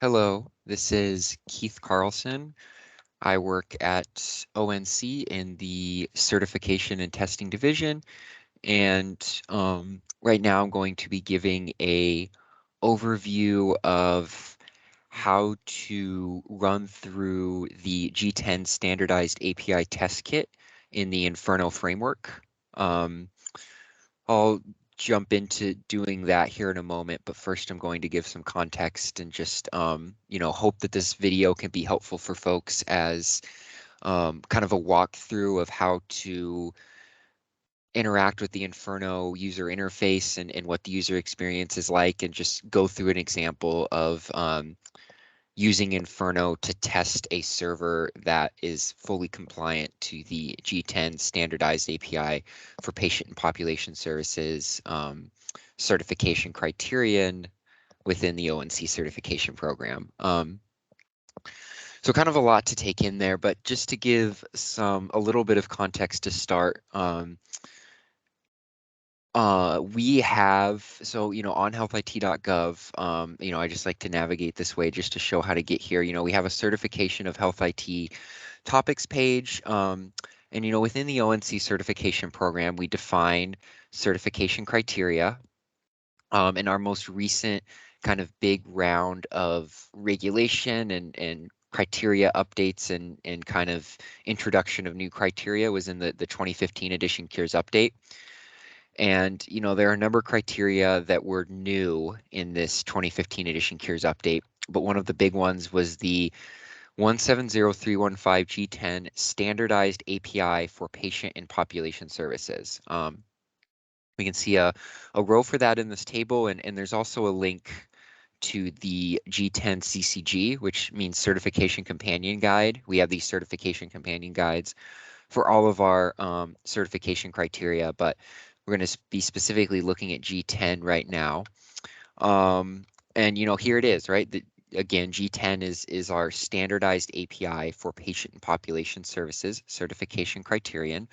Hello, this is Keith Carlson. I work at ONC in the Certification and Testing Division, and right now I'm going to be giving a overview of how to run through the G10 standardized API test kit in the Inferno framework. I'll jump into doing that here in a moment, but first I'm going to give some context and just, hope that this video can be helpful for folks as kind of a walkthrough of how to interact with the Inferno user interface and what the user experience is like, and just go through an example of using Inferno to test a server that is fully compliant to the G10 standardized API for patient and population services certification criterion within the ONC Certification Program. So kind of a lot to take in there, but just to give a little bit of context to start, we have, on healthit.gov, I just like to navigate this way just to show how to get here. We have a certification of health IT topics page. And, within the ONC certification program, we define certification criteria. And our most recent kind of big round of regulation and criteria updates and kind of introduction of new criteria was in the 2015 edition Cures update. And, there are a number of criteria that were new in this 2015 edition Cures update, but one of the big ones was the 170315 G10 standardized API for patient and population services. We can see a row for that in this table, and there's also a link to the G10 CCG, which means Certification Companion Guide. We have these Certification Companion Guides for all of our certification criteria, but we're going to be specifically looking at G10 right now. And, here it is, right? Again, G10 is our standardized API for patient and population services certification criterion.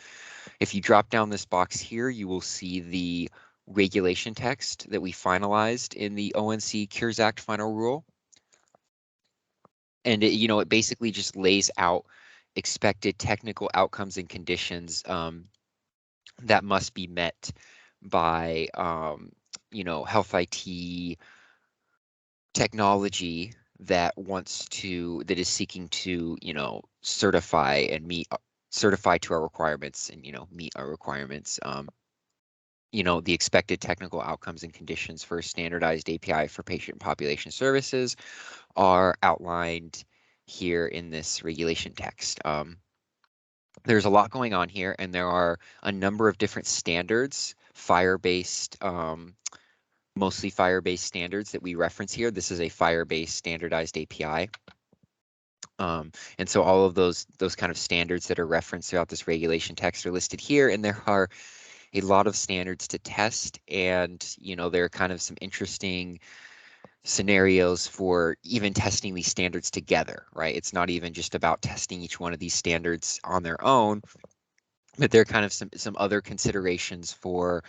If you drop down this box here, you will see the regulation text that we finalized in the ONC Cures Act final rule. And it basically just lays out expected technical outcomes and conditions that must be met by health IT technology that is seeking to certify to our requirements and meet our requirements. The expected technical outcomes and conditions for a standardized API for patient population services are outlined here in this regulation text. There's a lot going on here, and there are a number of different standards, FHIR-based, mostly FHIR-based standards that we reference here. This is a FHIR-based standardized API. And so all of those kind of standards that are referenced throughout this regulation text are listed here, and there are a lot of standards to test, and there are kind of some interesting scenarios for even testing these standards together, right? It's not even just about testing each one of these standards on their own, but there are kind of some other considerations for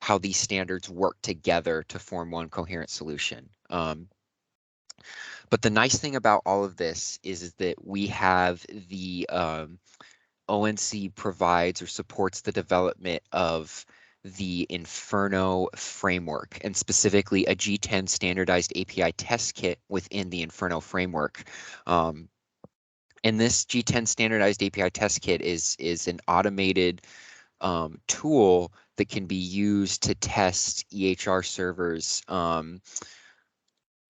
how these standards work together to form one coherent solution. But the nice thing about all of this is that we have the ONC provides or supports the development of the Inferno framework, and specifically a G10 standardized API test kit within the Inferno framework. And this G10 standardized API test kit is an automated tool that can be used to test EHR servers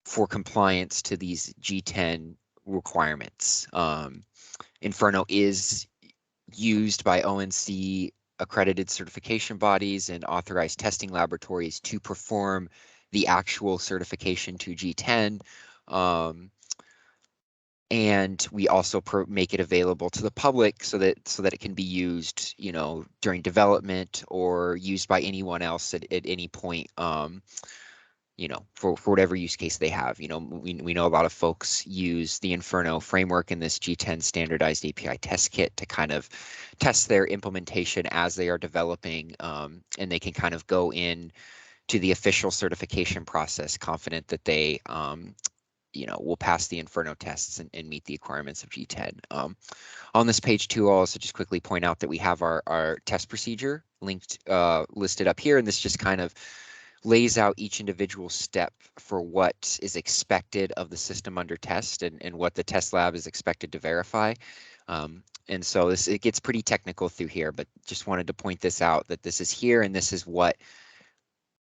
for compliance to these G10 requirements. Inferno is used by ONC accredited certification bodies and authorized testing laboratories to perform the actual certification to G10. And we also make it available to the public so that it can be used, during development or used by anyone else at any point, for whatever use case they have. We know a lot of folks use the Inferno framework in this G10 standardized API test kit to kind of test their implementation as they are developing, and they can kind of go in to the official certification process confident that they will pass the Inferno tests and meet the requirements of G10. On this page too, I'll also just quickly point out that we have our test procedure linked, listed up here, and this just kind of lays out each individual step for what is expected of the system under test and what the test lab is expected to verify. And so it gets pretty technical through here, but just wanted to point this out, that this is here and this is what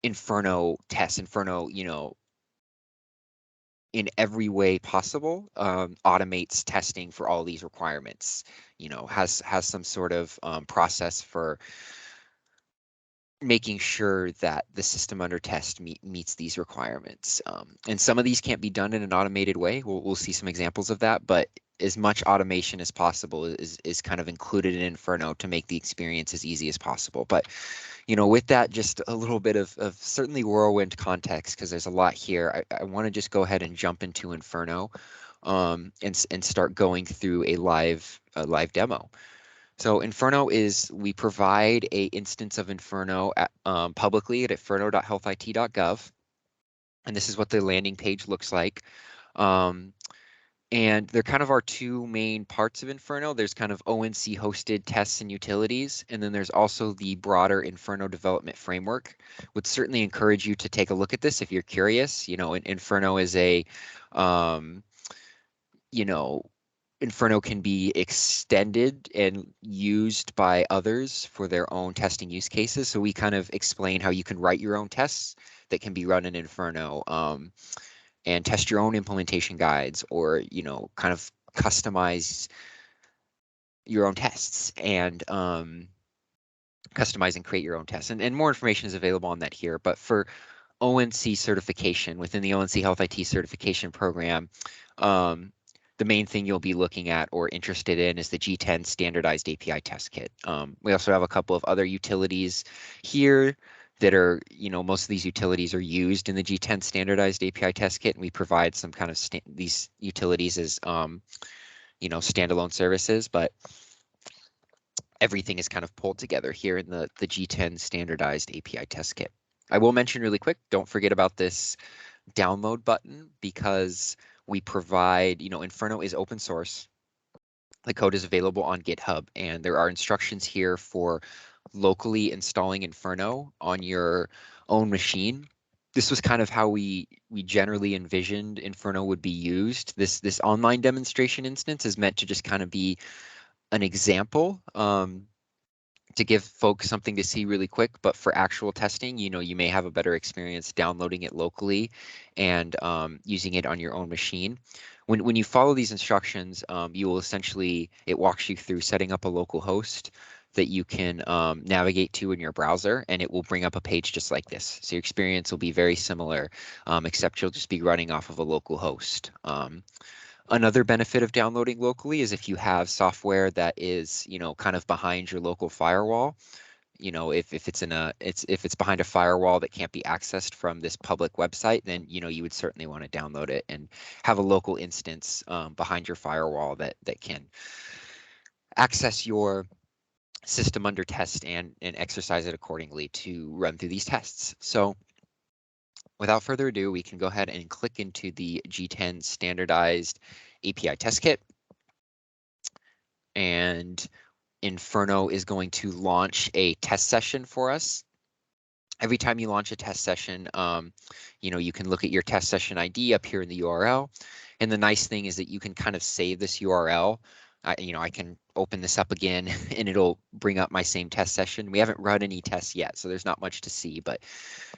Inferno tests. Inferno, in every way possible, automates testing for all these requirements, has some sort of process for making sure that the system under test meets these requirements. And some of these can't be done in an automated way. We'll see some examples of that, but as much automation as possible is kind of included in Inferno to make the experience as easy as possible. But, with that, just a little bit of certainly whirlwind context, because there's a lot here. I want to just go ahead and jump into Inferno and start going through a live demo. So Inferno we provide a instance of Inferno publicly at inferno.healthit.gov. And this is what the landing page looks like. And there kind of are two main parts of Inferno. There's kind of ONC hosted tests and utilities, and then there's also the broader Inferno development framework. Would certainly encourage you to take a look at this if you're curious. Inferno is Inferno can be extended and used by others for their own testing use cases. So we kind of explain how you can write your own tests that can be run in Inferno and test your own implementation guides, or, kind of customize your own tests and customize and create your own tests. And more information is available on that here. But for ONC certification, within the ONC Health IT Certification Program, the main thing you'll be looking at or interested in is the G10 standardized API test kit. We also have a couple of other utilities here that are, most of these utilities are used in the G10 standardized API test kit, and we provide some kind of these utilities as, standalone services, but everything is kind of pulled together here in the G10 standardized API test kit. I will mention really quick, don't forget about this download button, because we provide, Inferno is open source. The code is available on GitHub, and there are instructions here for locally installing Inferno on your own machine. This was kind of how we generally envisioned Inferno would be used. This online demonstration instance is meant to just kind of be an example, to give folks something to see really quick, but for actual testing, you may have a better experience downloading it locally and using it on your own machine. When you follow these instructions, you will essentially, it walks you through setting up a local host that you can navigate to in your browser, and it will bring up a page just like this. So your experience will be very similar, except you'll just be running off of a local host. Another benefit of downloading locally is if you have software that is, kind of behind your local firewall, if it's behind a firewall that can't be accessed from this public website, then, you would certainly want to download it and have a local instance behind your firewall that can access your system under test and exercise it accordingly to run through these tests. So without further ado, we can go ahead and click into the G10 standardized API test kit. And Inferno is going to launch a test session for us. Every time you launch a test session, you can look at your test session ID up here in the URL. And the nice thing is that you can kind of save this URL. I can open this up again and it'll bring up my same test session. We haven't run any tests yet, so there's not much to see, but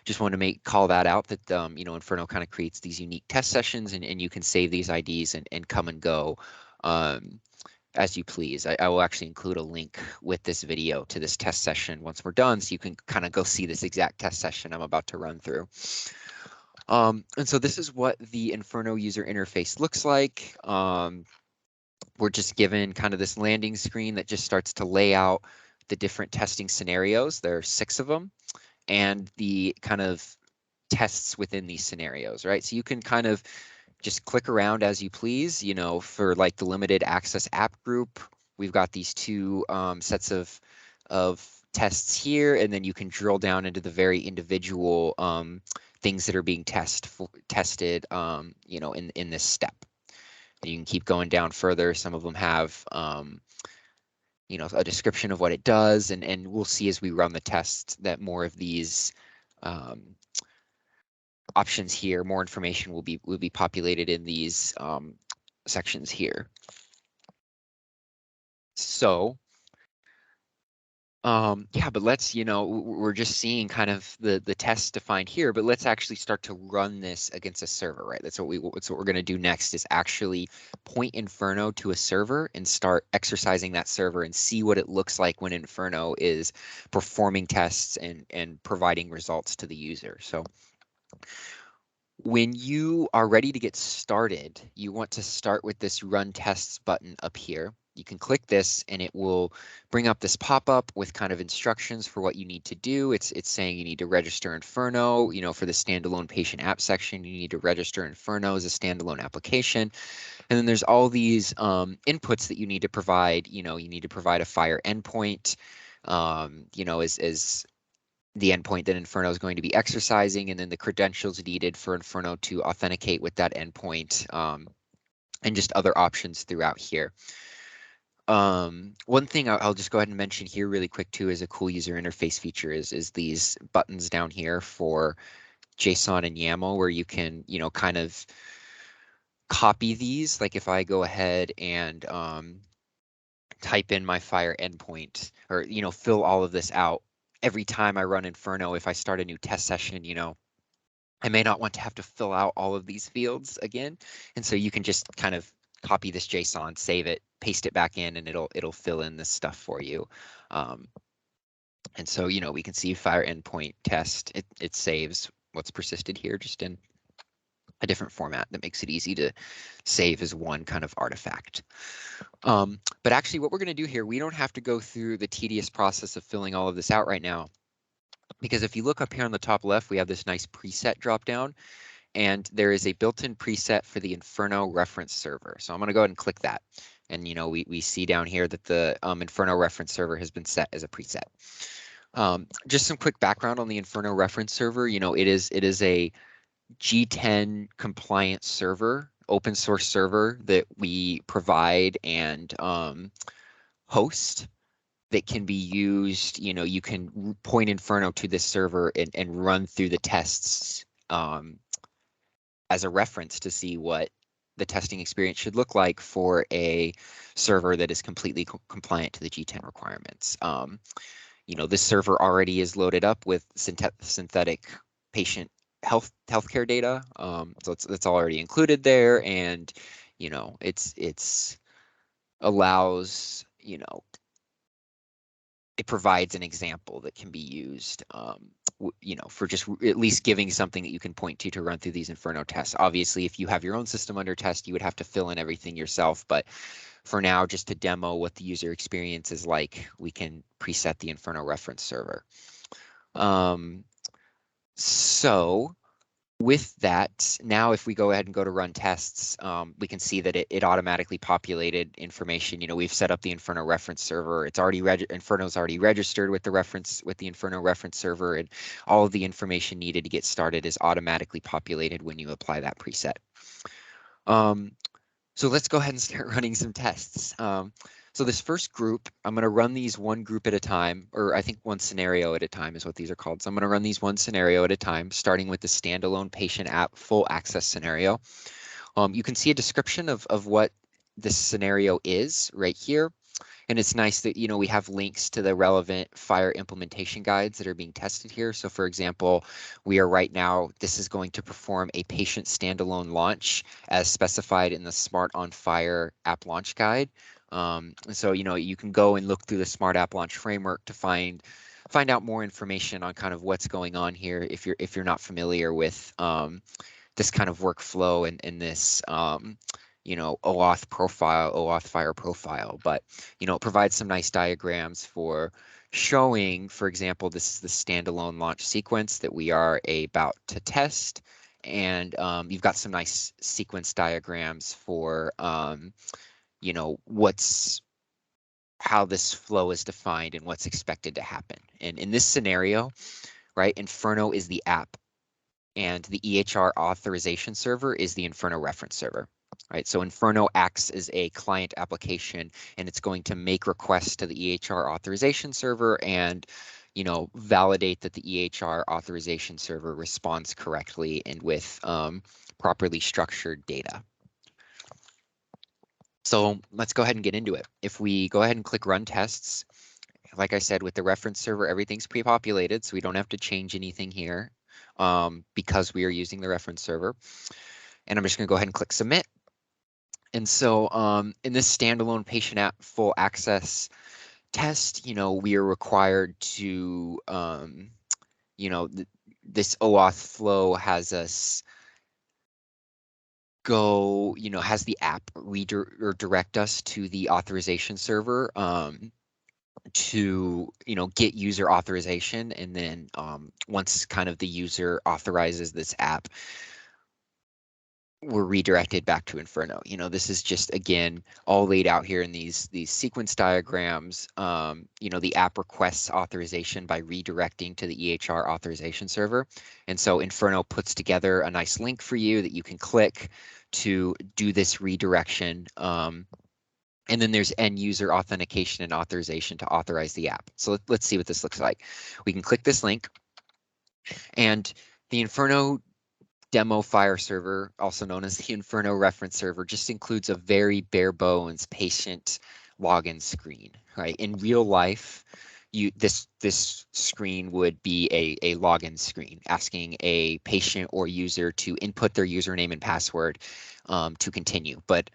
just want to call that out that, Inferno kind of creates these unique test sessions, and you can save these IDs and come and go as you please. I will actually include a link with this video to this test session once we're done, so you can kind of go see this exact test session I'm about to run through. And so this is what the Inferno user interface looks like. We're just given kind of this landing screen that just starts to lay out the different testing scenarios. There are 6 of them, and the kind of tests within these scenarios, right? So you can kind of just click around as you please, for like the limited access app group. We've got these 2 sets of tests here, and then you can drill down into the very individual things that are being tested, you know, in this step. And you can keep going down further. Some of them have, you know, a description of what it does, and we'll see as we run the test that more of these options here, more information will be populated in these sections here. So yeah, but let's, you know, we're just seeing kind of the tests defined here, but let's actually start to run this against a server, right? That's what we're going to do next, is actually point Inferno to a server and start exercising that server and see what it looks like when Inferno is performing tests and providing results to the user. So when you are ready to get started, you want to start with this Run Tests button up here. You can click this and it will bring up this pop-up with kind of instructions for what you need to do. It's saying you need to register Inferno, you know, for the Standalone Patient App section, you need to register Inferno as a standalone application. And then there's all these inputs that you need to provide. You know, you need to provide a FHIR endpoint, you know, as the endpoint that Inferno is going to be exercising, and then the credentials needed for Inferno to authenticate with that endpoint, and just other options throughout here. One thing I'll just go ahead and mention here really quick too, is a cool user interface feature is these buttons down here for JSON and YAML, where you can, you know, kind of copy these. Like if I go ahead and type in my FHIR endpoint, or, you know, fill all of this out, every time I run Inferno, if I start a new test session, you know, I may not want to have to fill out all of these fields again. And so you can just kind of copy this JSON, save it, paste it back in, and it'll fill in this stuff for you. And so, you know, we can see FHIR endpoint test, it saves what's persisted here just in a different format that makes it easy to save as one kind of artifact. But actually what we're going to do here, we don't have to go through the tedious process of filling all of this out right now, because if you look up here on the top left, we have this nice preset drop down, and there is a built-in preset for the Inferno reference server. So I'm going to go ahead and click that. And, you know, we see down here that the Inferno reference server has been set as a preset. Just some quick background on the Inferno reference server. You know, it is a G10 compliant server, open source server that we provide and host, that can be used. You know, you can point Inferno to this server and run through the tests as a reference to see what the testing experience should look like for a server that is completely compliant to the G10 requirements. You know, this server already is loaded up with synthetic patient healthcare data, so it's already included there, and you know, it's allows, you know, it provides an example that can be used, you know, for just at least giving something that you can point to run through these Inferno tests. Obviously, if you have your own system under test, you would have to fill in everything yourself, but for now, just to demo what the user experience is like, we can preset the Inferno reference server. So with that, now if we go ahead and go to run tests, we can see that it automatically populated information. You know, we've set up the Inferno reference server. It's already Inferno's already registered with the Inferno reference server, and all of the information needed to get started is automatically populated when you apply that preset. So let's go ahead and start running some tests. So this first group, I'm going to run these one group at a time, or I think one scenario at a time is what these are called. So I'm going to run these one scenario at a time, starting with the Standalone Patient App full access scenario. You can see a description of what this scenario is right here. And it's nice that, you know, we have links to the relevant FHIR implementation guides that are being tested here. So for example, we are right now, this is going to perform a patient standalone launch as specified in the Smart on FHIR app launch guide. So, you know, you can go and look through the Smart App Launch framework to find out more information on kind of what's going on here if you're not familiar with this kind of workflow and this you know, OAuth profile, OAuth FHIR profile. But, you know, it provides some nice diagrams for showing, for example, this is the standalone launch sequence that we are about to test. And you've got some nice sequence diagrams for, you know, what's how this flow is defined and what's expected to happen. And in this scenario, right, Inferno is the app and the EHR authorization server is the Inferno reference server. Right, so Inferno acts as a client application and it's going to make requests to the EHR authorization server and validate that the EHR authorization server responds correctly and with properly structured data. So let's go ahead and get into it. If we go ahead and click run tests, like I said, with the reference server, everything's pre-populated, so we don't have to change anything here because we are using the reference server. And I'm just going to go ahead and click submit. And so in this standalone patient app full access test, we are required to, this OAuth flow has us go, has the app direct us to the authorization server to, get user authorization. And then once kind of the user authorizes this app, we're redirected back to Inferno. This is just, again, all laid out here in these sequence diagrams. The app requests authorization by redirecting to the EHR authorization server. And so Inferno puts together a nice link for you that you can click to do this redirection. And then there's end user authentication and authorization to authorize the app. So let's see what this looks like. We can click this link and the Inferno demo file server, also known as the Inferno reference server, just includes a very bare bones patient login screen, right? In real life, this screen would be a login screen asking a patient or user to input their username and password to continue. But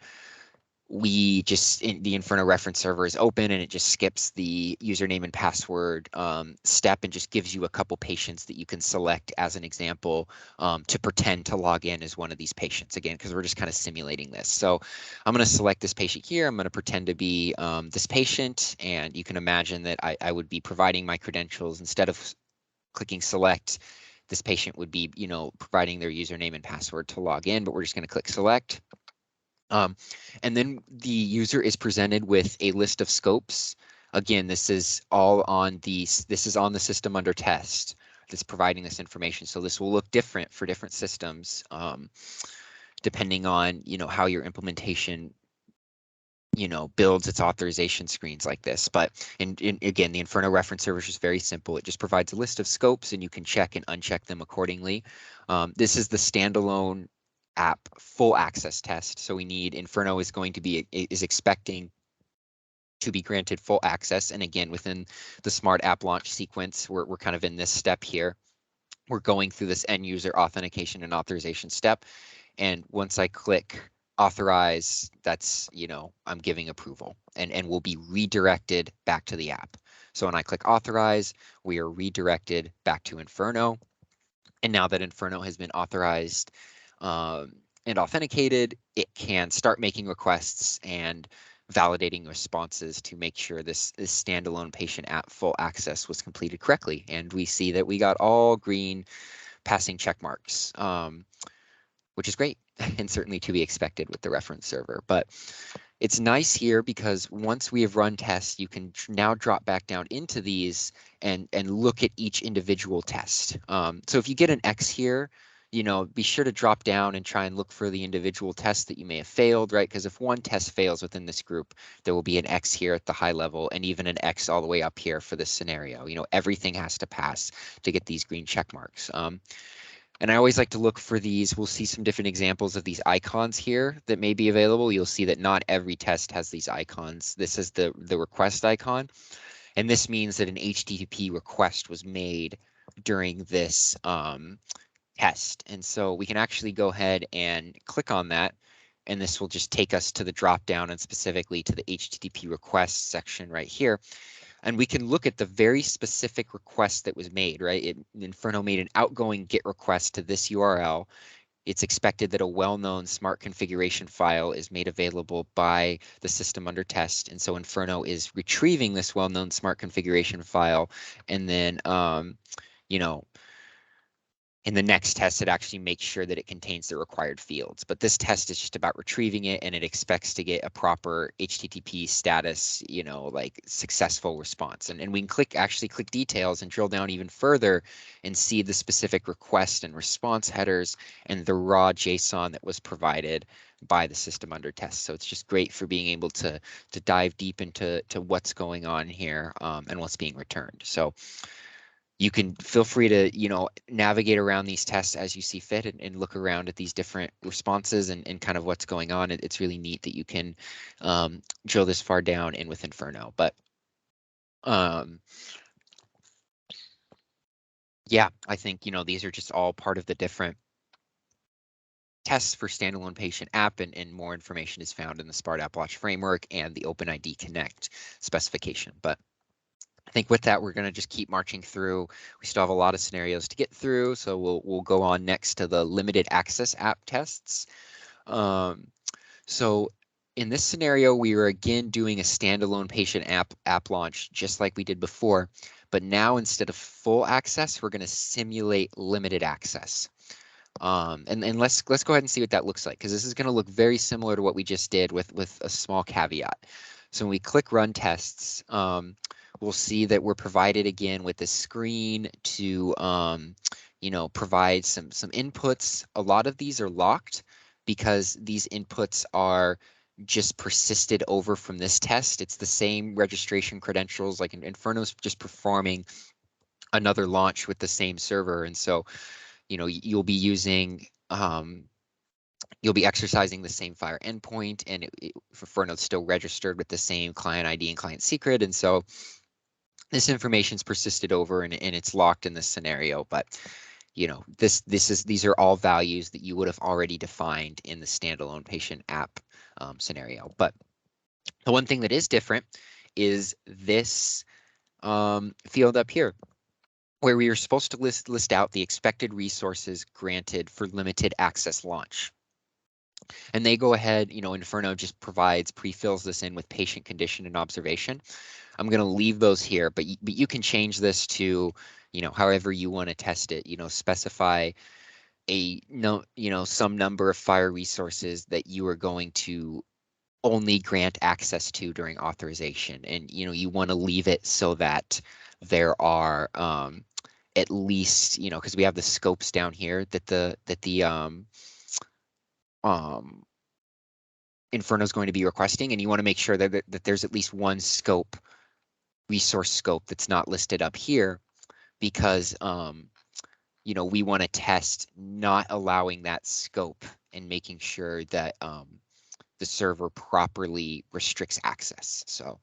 the Inferno reference server is open and it just skips the username and password step and just gives you a couple patients that you can select as an example to pretend to log in as one of these patients, again, because we're just kind of simulating this. So I'm going to select this patient here. I'm going to pretend to be this patient, and you can imagine that I would be providing my credentials. Instead of clicking select, this patient would be, providing their username and password to log in, but we're just going to click select. And then the user is presented with a list of scopes. Again, this is all on this is on the system under test that's providing this information. So this will look different for different systems, depending on, how your implementation, builds its authorization screens like this. But again, the Inferno reference server is just very simple. It just provides a list of scopes and you can check and uncheck them accordingly. This is the standalone app full access test. So we need Inferno is expecting to be granted full access. And again, within the smart app launch sequence, we're kind of in this step here. We're going through this end user authentication and authorization step. And once I click authorize, that's, I'm giving approval and we'll be redirected back to the app. So when I click authorize, we are redirected back to Inferno. And now that Inferno has been authorized and authenticated, it can start making requests and validating responses to make sure this standalone patient app full access was completed correctly. And we see that we got all green passing check marks, which is great and certainly to be expected with the reference server. But it's nice here because once we have run tests, you can now drop back down into these and look at each individual test. So if you get an X here, be sure to drop down and try and look for the individual tests that you may have failed, right? Because if one test fails within this group, there will be an X here at the high level and even an X all the way up here for this scenario. Everything has to pass to get these green check marks. And I always like to look for these. We'll see some different examples of these icons here that may be available. You'll see that not every test has these icons. This is the request icon. And this means that an HTTP request was made during this test. And so we can actually go ahead and click on that. And this will just take us to the drop down and specifically to the HTTP request section right here. And we can look at the very specific request that was made, right? Inferno made an outgoing GET request to this URL. It's expected that a well-known smart configuration file is made available by the system under test. And so Inferno is retrieving this well-known smart configuration file and then, in the next test, it actually makes sure that it contains the required fields. But this test is just about retrieving it, and it expects to get a proper HTTP status, you know, like successful response. And we can actually click details and drill down even further and see the specific request and response headers and the raw JSON that was provided by the system under test. So it's just great for being able to dive deep into what's going on here and what's being returned. So you can feel free to, you know, navigate around these tests as you see fit and look around at these different responses and kind of what's going on. It's really neat that you can drill this far down in with Inferno. But yeah, I think, you know, these are just all part of the different tests for standalone patient app, and more information is found in the Smart App Launch framework and the OpenID Connect specification. But I think with that, we're going to just keep marching through. We still have a lot of scenarios to get through, so we'll go on next to the limited access app tests. So in this scenario, we are again doing a standalone patient app launch, just like we did before. But now instead of full access, we're going to simulate limited access. And let's go ahead and see what that looks like, because this is going to look very similar to what we just did with a small caveat. So when we click run tests, we'll see that we're provided again with the screen to you know, provide some inputs. A lot of these are locked because these inputs are just persisted over from this test. It's the same registration credentials, like Inferno's just performing another launch with the same server, and so, you know, you'll be using you'll be exercising the same FHIR endpoint, and Inferno's still registered with the same client ID and client secret, and so this information's persisted over and it's locked in this scenario. But you know, these are all values that you would have already defined in the standalone patient app scenario. But the one thing that is different is this field up here, where we are supposed to list out the expected resources granted for limited access launch. And they go ahead, you know, Inferno just pre-fills this in with patient condition and observation. I'm going to leave those here, but you can change this to, you know, however you want to test it. You know, specify some number of FHIR resources that you are going to only grant access to during authorization, and you know, you want to leave it so that there are at least, you know, because we have the scopes down here that the Inferno is going to be requesting, and you want to make sure that there's at least one resource scope that's not listed up here, because you know, we want to test not allowing that scope and making sure that the server properly restricts access. So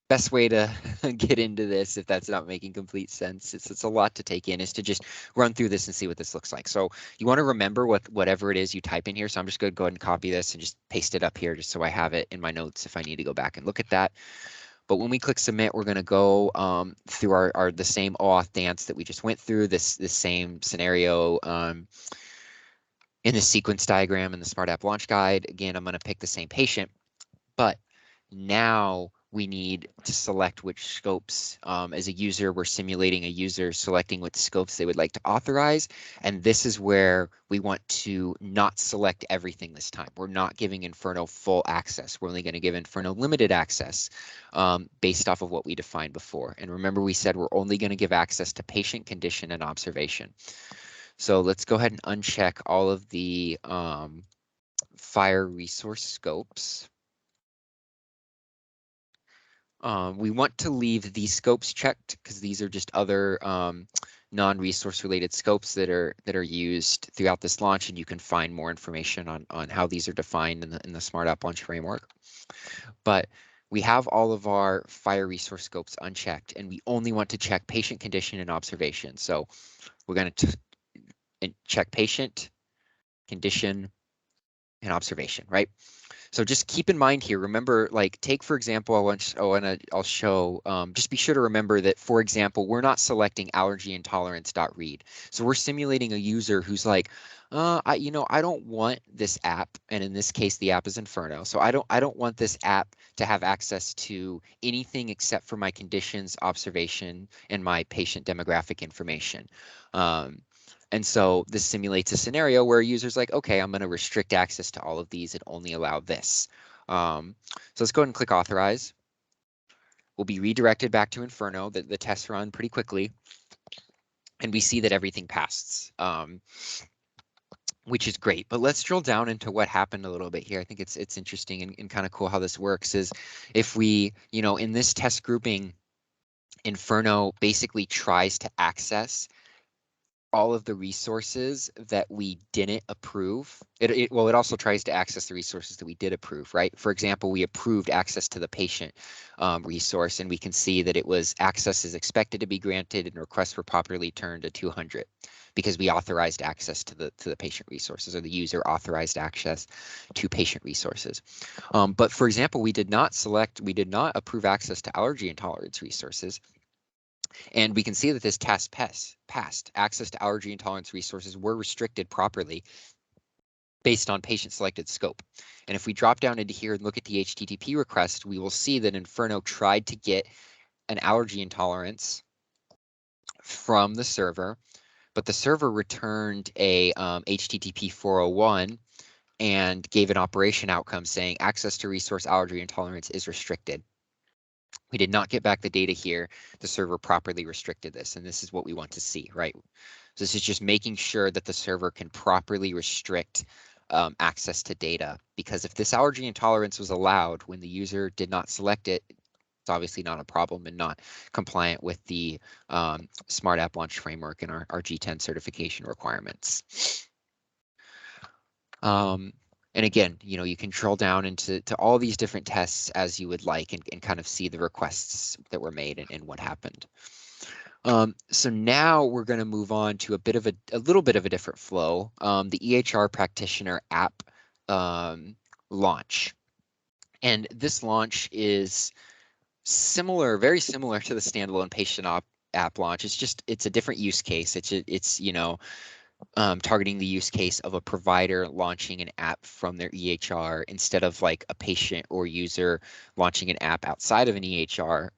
best way to get into this, if that's not making complete sense, it's a lot to take in, is to just run through this and see what this looks like. So you want to remember whatever it is you type in here. So I'm just going to go ahead and copy this and just paste it up here just so I have it in my notes if I need to go back and look at that. But when we click submit, we're going to go through the same OAuth dance that we just went through, this same scenario in the sequence diagram in the Smart App Launch Guide. Again, I'm going to pick the same patient, but now we need to select which scopes. As a user, we're simulating a user selecting which scopes they would like to authorize. And this is where we want to not select everything this time. We're not giving Inferno full access. We're only going to give Inferno limited access based off of what we defined before. And remember, we said we're only going to give access to patient, condition, and observation. So let's go ahead and uncheck all of the FHIR resource scopes. We want to leave these scopes checked because these are just other non-resource related scopes that are used throughout this launch, and you can find more information on how these are defined in the Smart App Launch framework. But we have all of our FHIR resource scopes unchecked, and we only want to check patient, condition, and observation. So we're going to check patient, condition, and observation, right? So just keep in mind here, remember, like, take, for example, I'll show, just be sure to remember that, for example, we're not selecting allergy intolerance.read. So we're simulating a user who's like, I don't want this app. And in this case, the app is Inferno. So I don't want this app to have access to anything except for my conditions, observation, and my patient demographic information. And so this simulates a scenario where a user's like, okay, I'm going to restrict access to all of these and only allow this. So let's go ahead and click authorize. We'll be redirected back to Inferno. The tests run pretty quickly. And we see that everything passed, which is great. But let's drill down into what happened a little bit here. I think it's interesting and kind of cool how this works is if we, in this test grouping, Inferno basically tries to access all of the resources that we didn't approve. It also tries to access the resources that we did approve, right? For example, we approved access to the patient resource, and we can see that it was access is expected to be granted and requests were properly turned to 200 because we authorized access to the patient resources, or the user authorized access to patient resources. But for example, we did not approve access to allergy intolerance resources. And we can see that this test passed. Access to allergy intolerance resources were restricted properly based on patient selected scope. And if we drop down into here and look at the HTTP request, we will see that Inferno tried to get an allergy intolerance from the server, but the server returned a HTTP 401 and gave an operation outcome saying access to resource allergy intolerance is restricted. We did not get back the data here. The server properly restricted this, and this is what we want to see, right? So this is just making sure that the server can properly restrict access to data, because if this allergy intolerance was allowed when the user did not select it, it's obviously not a problem and not compliant with the Smart App Launch Framework and our G10 certification requirements. And again, you can drill down into all these different tests as you would like and kind of see the requests that were made and what happened. So now we're going to move on to a little bit of a different flow, the EHR Practitioner App launch. And this launch is very similar to the standalone patient app launch. It's a different use case. It's targeting the use case of a provider launching an app from their EHR instead of like a patient or user launching an app outside of an EHR.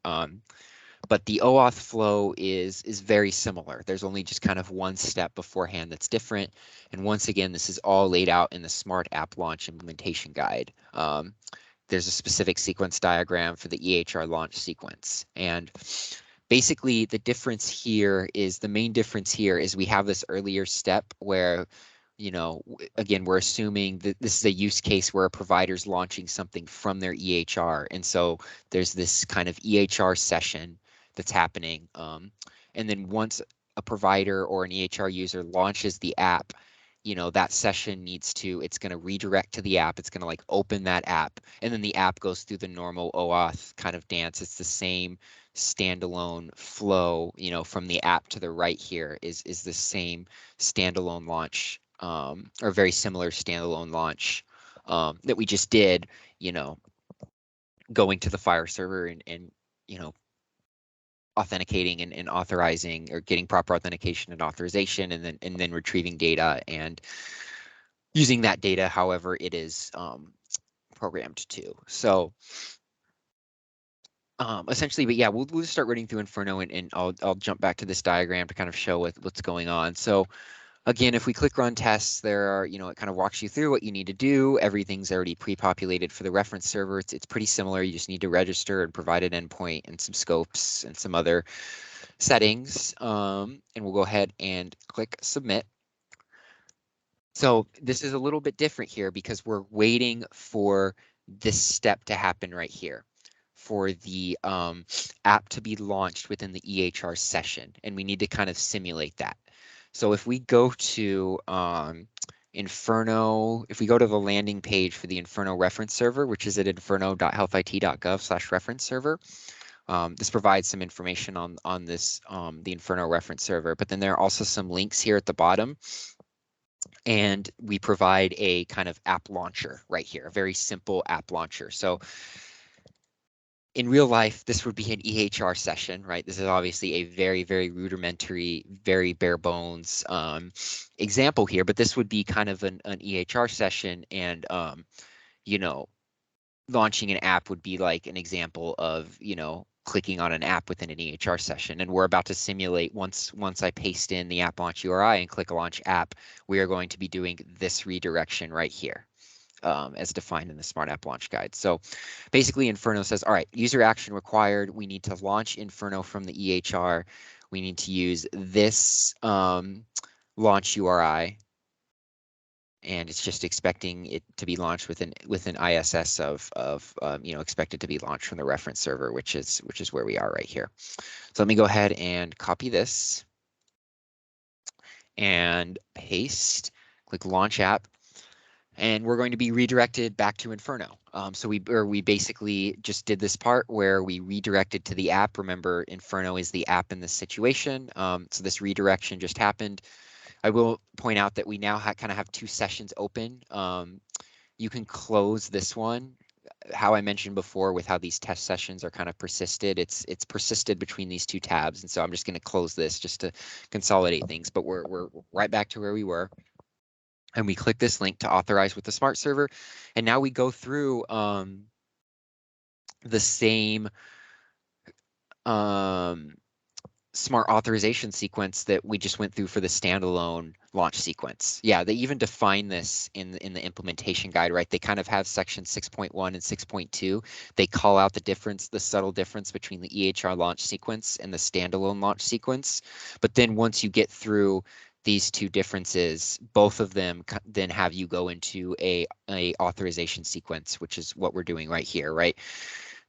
But the OAuth flow is very similar. There's only just kind of one step beforehand that's different. And once again, this is all laid out in the Smart App Launch Implementation Guide. There's a specific sequence diagram for the EHR launch sequence. And basically, the main difference here is we have this earlier step where, again, we're assuming that this is a use case where a provider's launching something from their EHR. And so there's this kind of EHR session that's happening. And then once a provider or an EHR user launches the app, that session it's going to redirect to the app. It's going to like open that app, and then the app goes through the normal OAuth kind of dance. It's the same standalone flow, from the app to the right here is the same standalone launch, or very similar standalone launch that we just did, going to the Fire server and authenticating and authorizing, or getting proper authentication and authorization, and then retrieving data and using that data however it is programmed to. So essentially, but yeah, we'll just start running through Inferno, and I'll jump back to this diagram to kind of show what's going on. So again, if we click run tests, there are, it kind of walks you through what you need to do. Everything's already pre-populated for the reference server. It's pretty similar. You just need to register and provide an endpoint and some scopes and some other settings. And we'll go ahead and click submit. So this is a little bit different here because we're waiting for this step to happen right here, for the app to be launched within the EHR session, and we need to kind of simulate that. So if we go to Inferno, if we go to the landing page for the Inferno reference server, which is at inferno.healthit.gov/reference server, this provides some information on this, the Inferno reference server, but then there are also some links here at the bottom. And we provide a kind of app launcher right here, a very simple app launcher. So in real life, this would be an EHR session, right? This is obviously a very, very rudimentary, very bare bones example here, but this would be kind of an EHR session, and launching an app would be like an example of, clicking on an app within an EHR session. And we're about to simulate once I paste in the app launch URI and click launch app, we are going to be doing this redirection right here. As defined in the Smart App Launch Guide. So basically Inferno says, all right, user action required. We need to launch Inferno from the EHR. We need to use this launch URI. And it's just expecting it to be launched with an ISS of expected to be launched from the reference server, which is where we are right here. So let me go ahead and copy this and paste, click launch app. And we're going to be redirected back to Inferno. So we basically just did this part where we redirected to the app. Remember, Inferno is the app in this situation. So this redirection just happened. I will point out that we now kind of have 2 sessions open. You can close this one. How I mentioned before with how these test sessions are kind of persisted, it's persisted between these 2 tabs. And so I'm just going to close this just to consolidate things. But we're right back to where we were. And we click this link to authorize with the Smart Server. And now we go through the same Smart authorization sequence that we just went through for the standalone launch sequence. Yeah, they even define this in the implementation guide, right? They kind of have section 6.1 and 6.2. They call out the difference, the subtle difference between the EHR launch sequence and the standalone launch sequence. But then once you get through these 2 differences, both of them then have you go into a authorization sequence, which is what we're doing right here, right?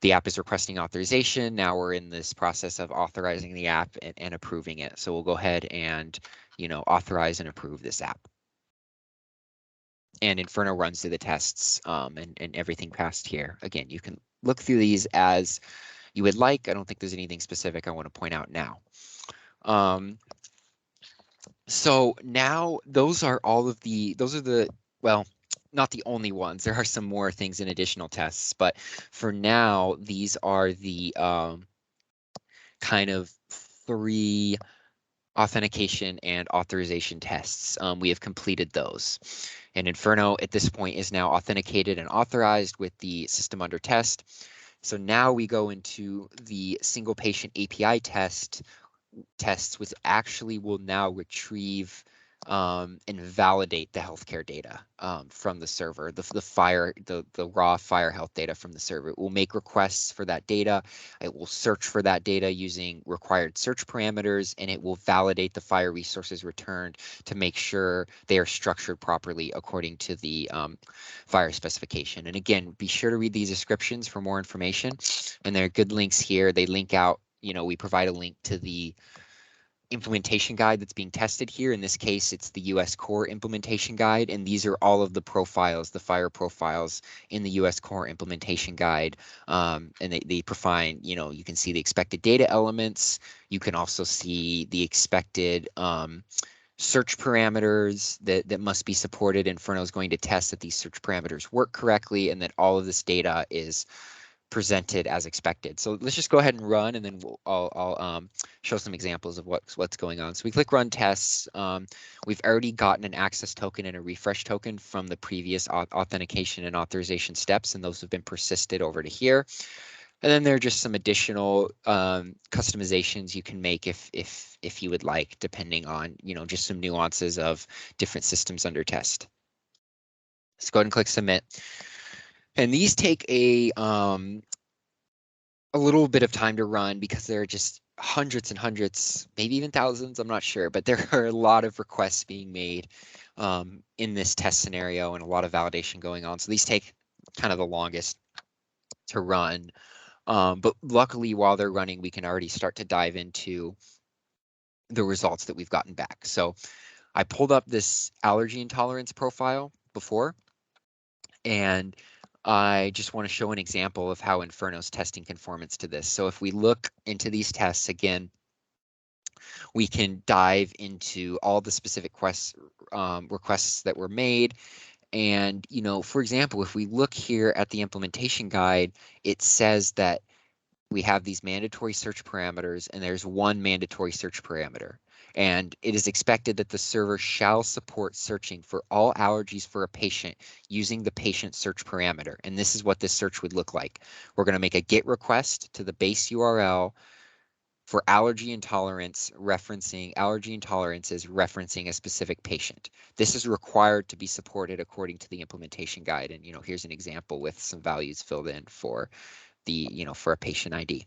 The app is requesting authorization. Now we're in this process of authorizing the app and approving it. So we'll go ahead and, authorize and approve this app. And Inferno runs through the tests and everything passed here. Again, you can look through these as you would like. I don't think there's anything specific I want to point out now. So now those are the, well, not the only ones. There are some more things in additional tests, but for now, these are the kind of 3 authentication and authorization tests. We have completed those. And Inferno at this point is now authenticated and authorized with the system under test. So now we go into the single patient API tests, which actually will now retrieve and validate the healthcare data from the server, the raw fire health data from the server. It will make requests for that data. It will search for that data using required search parameters, and it will validate the fire resources returned to make sure they are structured properly according to the fire specification. And again, be sure to read these descriptions for more information. And there are good links here. They link out, we provide a link to the implementation guide that's being tested here. In this case, it's the US Core implementation guide, and these are all of the profiles, the fire profiles in the US Core implementation guide. And they provide, you can see the expected data elements. You can also see the expected search parameters that must be supported. Inferno is going to test that these search parameters work correctly and that all of this data is presented as expected. So let's just go ahead and run, and then I'll show some examples of what's going on. So we click run tests. We've already gotten an access token and a refresh token from the previous authentication and authorization steps, and those have been persisted over to here. And then there are just some additional customizations you can make if you would like, depending on just some nuances of different systems under test. Let's go ahead and click submit. And these take a little bit of time to run because there are just hundreds and hundreds, maybe even thousands, I'm not sure, but there are a lot of requests being made in this test scenario and a lot of validation going on. So these take kind of the longest to run. But luckily, while they're running, we can already start to dive into the results that we've gotten back. So I pulled up this allergy intolerance profile before, and I just want to show an example of how Inferno's testing conformance to this. So if we look into these tests again, we can dive into all the specific requests that were made. And, for example, if we look here at the implementation guide, it says that we have these mandatory search parameters, and there's one mandatory search parameter. And it is expected that the server shall support searching for all allergies for a patient using the patient search parameter. And this is what this search would look like. We're going to make a GET request to the base URL for allergy intolerances referencing a specific patient. This is required to be supported according to the implementation guide. And, here's an example with some values filled in for for a patient ID.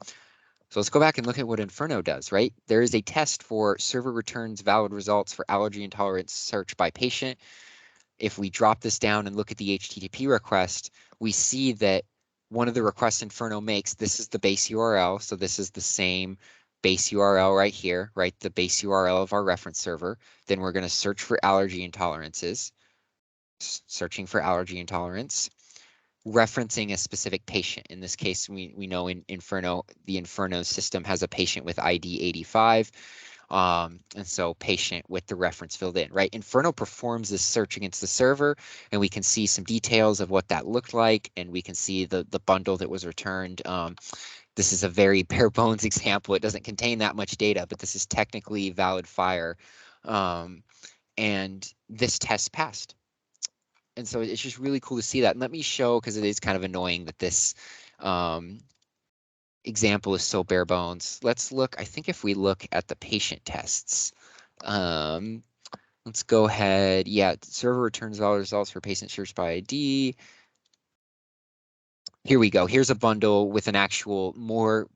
So let's go back and look at what Inferno does, right? There is a test for server returns valid results for allergy intolerance search by patient. If we drop this down and look at the HTTP request, we see that one of the requests Inferno makes, this is the base URL. So this is the same base URL right here, right? The base URL of our reference server. Then we're going to search for allergy intolerances, searching for allergy intolerance, referencing a specific patient. In this case, we know in Inferno, the Inferno system has a patient with ID 85. And so patient with the reference filled in, right? Inferno performs this search against the server, and we can see some details of what that looked like, and we can see the bundle that was returned. This is a very bare bones example. It doesn't contain that much data, but this is technically valid fire. And this test passed. And so it's just really cool to see that. And let me show, because it is kind of annoying that this example is so bare bones. Let's look, I think if we look at the patient tests, let's go ahead. Yeah, server returns valid results for patient search by ID. Here we go. Here's a bundle with an actual more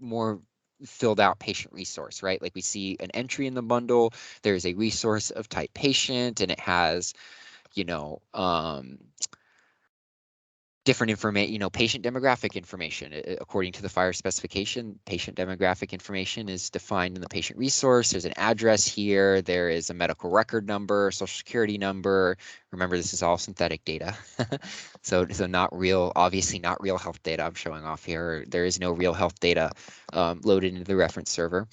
filled out patient resource, right? Like we see an entry in the bundle. There's a resource of type patient, and it has, different information, patient demographic information. According to the FHIR specification, patient demographic information is defined in the patient resource. There's an address here. There is a medical record number, social security number. Remember, this is all synthetic data. So not real, obviously not real health data I'm showing off here. There is no real health data loaded into the reference server.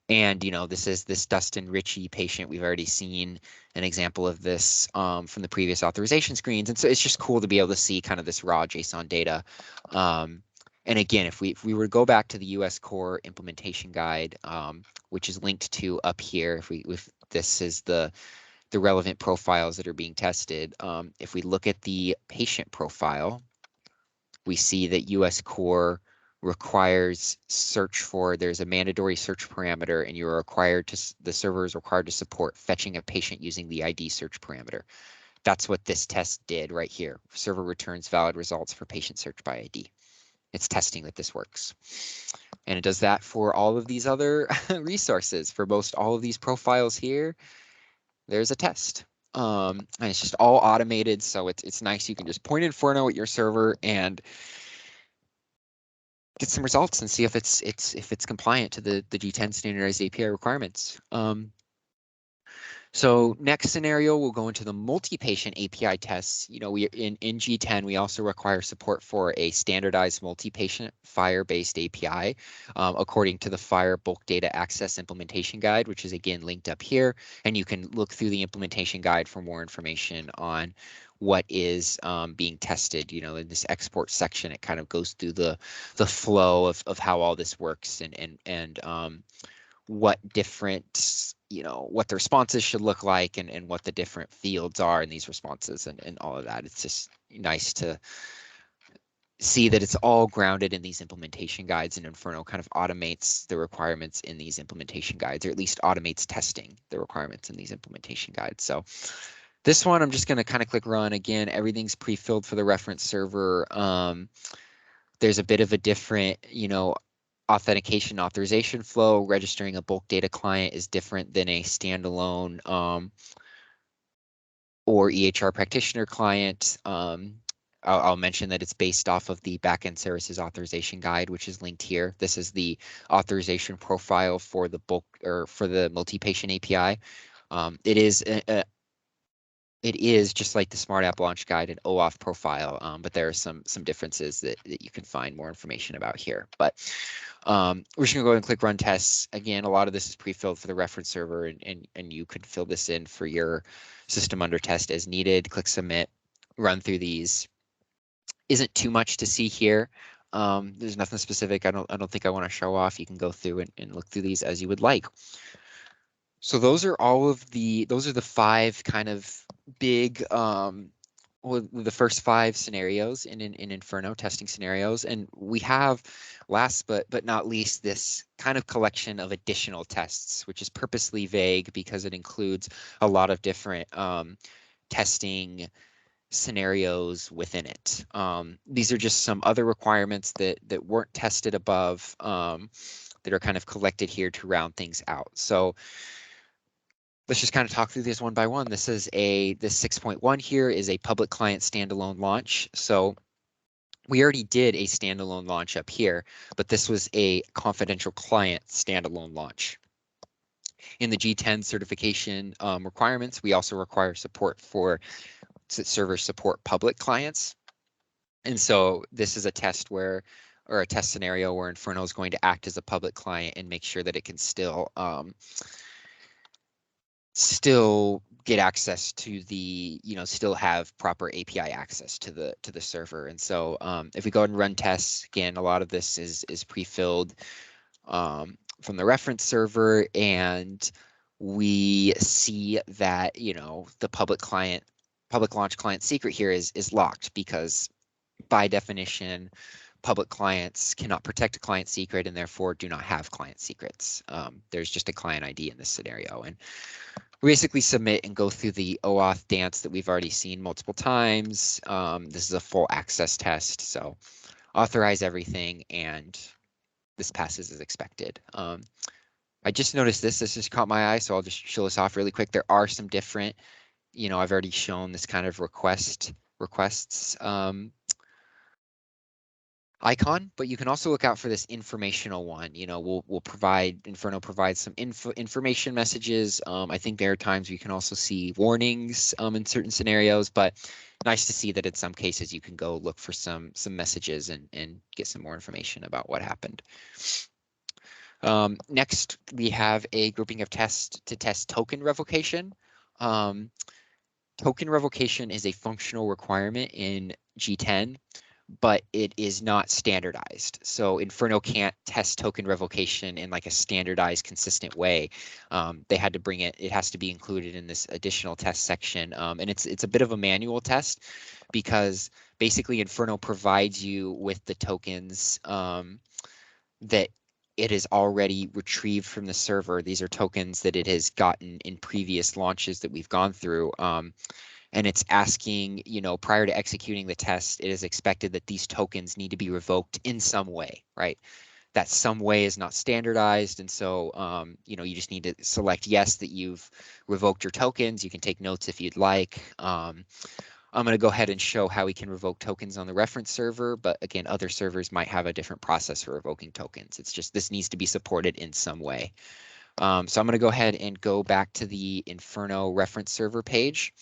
And, this is this Dustin Ritchie patient. We've already seen an example of this from the previous authorization screens. And so it's just cool to be able to see kind of this raw JSON data. And again, if we were to go back to the US Core implementation guide, which is linked to up here, if this is the relevant profiles that are being tested, if we look at the patient profile, we see that US Core requires there's a mandatory search parameter, and the server is required to support fetching a patient using the ID search parameter. That's what this test did right here. Server returns valid results for patient search by ID. It's testing that this works. And it does that for all of these other resources. For most all of these profiles here, there's a test. And it's just all automated, so it's nice. You can just point Inferno at your server and get some results and see if it's compliant to the G10 standardized API requirements. So next scenario, we'll go into the multi-patient API tests. We in G10, we also require support for a standardized multi-patient FHIR-based API, according to the FHIR Bulk Data Access Implementation Guide, which is again linked up here. And you can look through the implementation guide for more information on what is being tested. In this export section, it kind of goes through the flow of how all this works and what different, what the responses should look like and what the different fields are in these responses and all of that. It's just nice to see that it's all grounded in these implementation guides, and Inferno kind of automates the requirements in these implementation guides, or at least automates testing the requirements in these implementation guides. So this one, I'm just going to kind of click run. Again, everything's pre-filled for the reference server. There's a bit of a different, authentication authorization flow. Registering a bulk data client is different than a standalone or EHR practitioner client. I'll mention that it's based off of the backend services authorization guide, which is linked here. This is the authorization profile for the bulk or for the multi-patient API. It is just like the Smart App Launch Guide and OAuth profile, but there are some differences that you can find more information about here. But we're just gonna go ahead and click run tests. Again, a lot of this is pre-filled for the reference server, and you could fill this in for your system under test as needed. Click submit, run through these. Isn't too much to see here. There's nothing specific. I don't think I want to show off. You can go through and look through these as you would like. So those are the 5 kind of big well, the first 5 scenarios in Inferno testing scenarios, and we have last but not least this kind of collection of additional tests, which is purposely vague because it includes a lot of different testing scenarios within it. These are just some other requirements that weren't tested above that are kind of collected here to round things out. So let's just kind of talk through this one by one. This 6.1 here is a public client standalone launch. So we already did a standalone launch up here, but this was a confidential client standalone launch. In the G10 certification requirements, we also require support for servers support public clients. And so this is a test or a test scenario where Inferno is going to act as a public client and make sure that it can still get access to still have proper API access to the server. And so if we go ahead and run tests, again, a lot of this is pre-filled from the reference server, and we see that the public launch client secret here is locked because by definition public clients cannot protect a client secret and therefore do not have client secrets. There's just a client ID in this scenario, and we basically submit and go through the OAuth dance that we've already seen multiple times. This is a full access test, so authorize everything, and this passes as expected. I just noticed this just caught my eye, so I'll just show this off really quick. There are some different, I've already shown this kind of requests icon, but you can also look out for this informational one. Inferno provides some information messages. I think there are times we can also see warnings in certain scenarios, but nice to see that in some cases you can go look for some messages and get some more information about what happened. Next, we have a grouping of tests to test token revocation. Token revocation is a functional requirement in G10, but it is not standardized. So Inferno can't test token revocation in like a standardized, consistent way. They had to bring it has to be included in this additional test section. And it's a bit of a manual test because basically Inferno provides you with the tokens that it is already retrieved from the server. These are tokens that it has gotten in previous launches that we've gone through. And it's asking, prior to executing the test, it is expected that these tokens need to be revoked in some way, right? That some way is not standardized. And so, you just need to select yes, that you've revoked your tokens. You can take notes if you'd like. I'm going to go ahead and show how we can revoke tokens on the reference server, but again, other servers might have a different process for revoking tokens. It's just this needs to be supported in some way. So I'm going to go ahead and go back to the Inferno reference server page.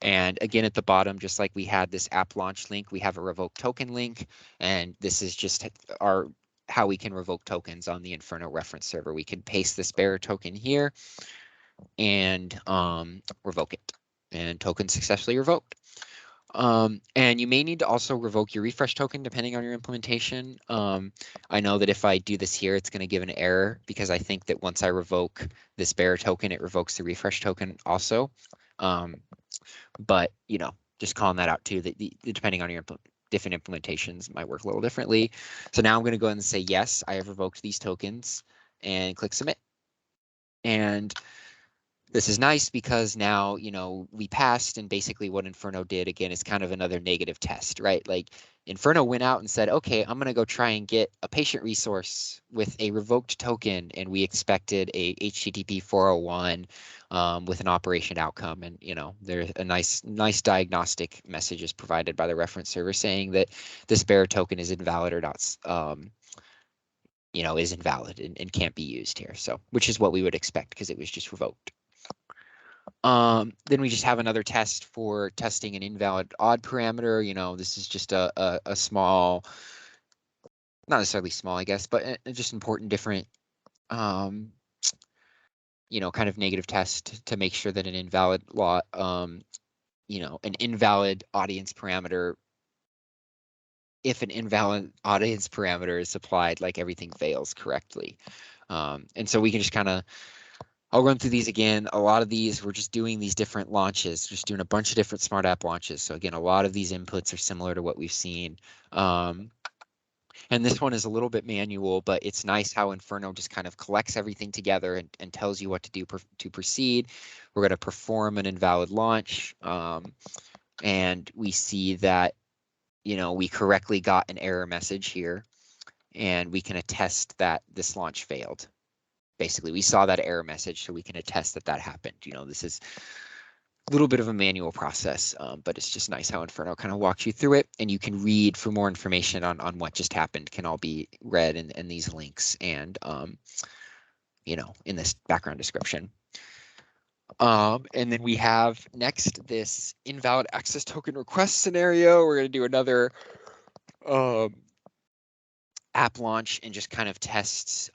And again, at the bottom, just like we had this app launch link, we have a revoke token link. And this is just how we can revoke tokens on the Inferno reference server. We can paste this bearer token here and revoke it. And token successfully revoked. And you may need to also revoke your refresh token depending on your implementation. I know that if I do this here, it's going to give an error because I think that once I revoke this bearer token, it revokes the refresh token also. But, just calling that out too, that depending on your different implementations might work a little differently. So now I'm going to go ahead and say, yes, I have revoked these tokens and click submit. And this is nice because now, we passed, and basically what Inferno did, again, is kind of another negative test, right? Like Inferno went out and said, okay, I'm going to go try and get a patient resource with a revoked token, and we expected a HTTP 401 with an operation outcome. And, there's a nice diagnostic messages provided by the reference server saying that this bearer token is invalid or not, is invalid and can't be used here. So, which is what we would expect because it was just revoked. Then we just have another test for testing an invalid odd parameter. This is just a small, not necessarily small, I guess, but just important different, kind of negative test to make sure that an invalid an invalid audience parameter if an invalid audience parameter is supplied, like everything fails correctly. And so we can just kind of, I'll run through these again. A lot of these, we're just doing these different launches, just doing a bunch of different smart app launches. So again, a lot of these inputs are similar to what we've seen. And this one is a little bit manual, but it's nice how Inferno just kind of collects everything together and tells you what to do to proceed. We're going to perform an invalid launch. And we see that, we correctly got an error message here, and we can attest that this launch failed. Basically, we saw that error message, so we can attest that happened. This is a little bit of a manual process, but it's just nice how Inferno kind of walks you through it, and you can read for more information on what just happened. Can all be read in these links and, in this background description. And then we have next this invalid access token request scenario. We're going to do another app launch and just kind of test.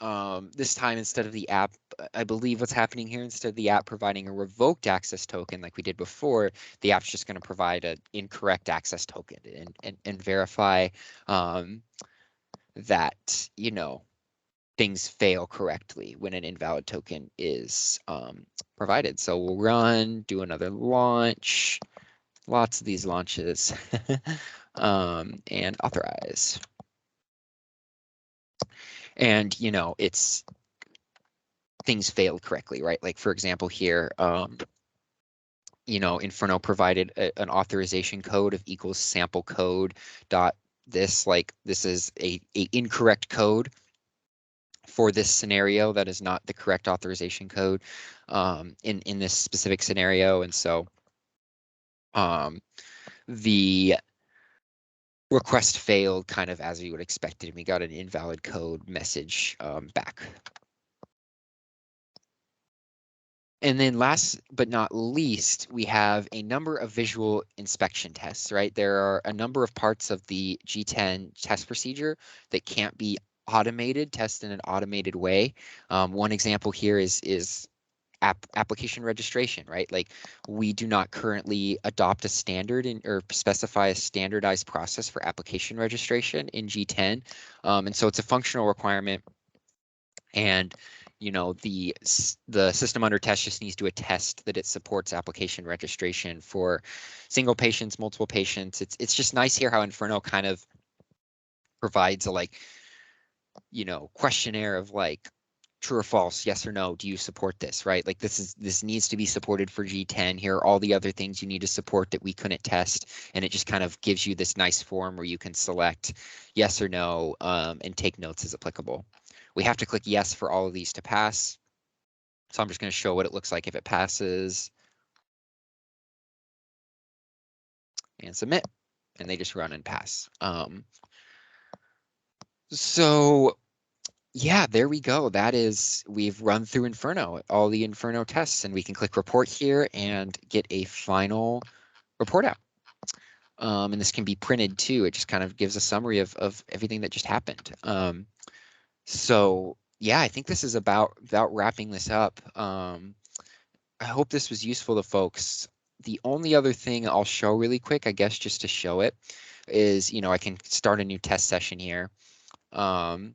This time, instead of the app, I believe what's happening here, instead of the app providing a revoked access token like we did before, the app's just going to provide an incorrect access token and verify that, things fail correctly when an invalid token is provided. So we'll do another launch, lots of these launches, and authorize. And, it's things failed correctly, right? Like, for example, here, Inferno provided an authorization code of equals sample code dot this, like this is a incorrect code for this scenario. That is not the correct authorization code in this specific scenario. And so the request failed kind of as you would expect it, and we got an invalid code message back. And then last but not least, we have a number of visual inspection tests, right? There are a number of parts of the G10 test procedure that can't be automated, test in an automated way. One example here is application registration, right? Like, we do not currently adopt a standard or specify a standardized process for application registration in G10. And so it's a functional requirement. And the system under test just needs to attest that it supports application registration for single patients, multiple patients. It's just nice here how Inferno kind of provides a questionnaire of true or false, yes or no, do you support this, right? Like, this needs to be supported for G10. Here are all the other things you need to support that we couldn't test, and it just kind of gives you this nice form where you can select yes or no and take notes as applicable. We have to click yes for all of these to pass. So I'm just going to show what it looks like if it passes. And submit. And they just run and pass. So yeah, there we go. We've run through Inferno, all the Inferno tests, and we can click report here and get a final report out. And this can be printed too. It just kind of gives a summary of everything that just happened. So yeah, I think this is about wrapping this up. I hope this was useful to folks. The only other thing I'll show really quick, I guess, just to show it, is, I can start a new test session here. And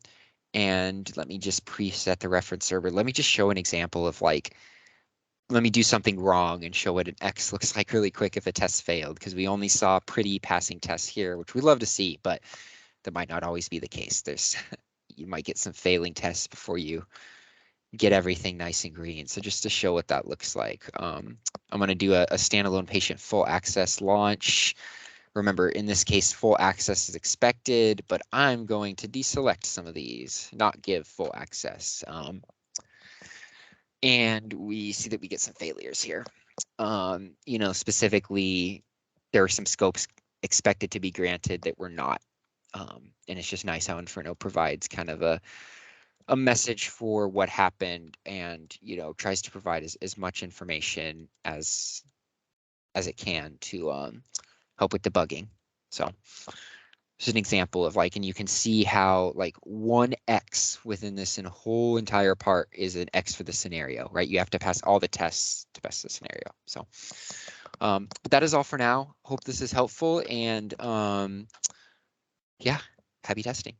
let me just preset the reference server. Let me just show an example of let me do something wrong and show what an X looks like really quick if a test failed, because we only saw pretty passing tests here, which we love to see, but that might not always be the case. You might get some failing tests before you get everything nice and green. So just to show what that looks like, I'm going to do a standalone patient full access launch. Remember, in this case, full access is expected, but I'm going to deselect some of these, not give full access. And we see that we get some failures here. Specifically, there are some scopes expected to be granted that were not. And it's just nice how Inferno provides kind of a message for what happened, and tries to provide as much information as it can to help with debugging. So this is an example of and you can see how one X within this whole entire part is an X for the scenario, right? You have to pass all the tests to pass the scenario. So but that is all for now. Hope this is helpful, and Yeah, happy testing.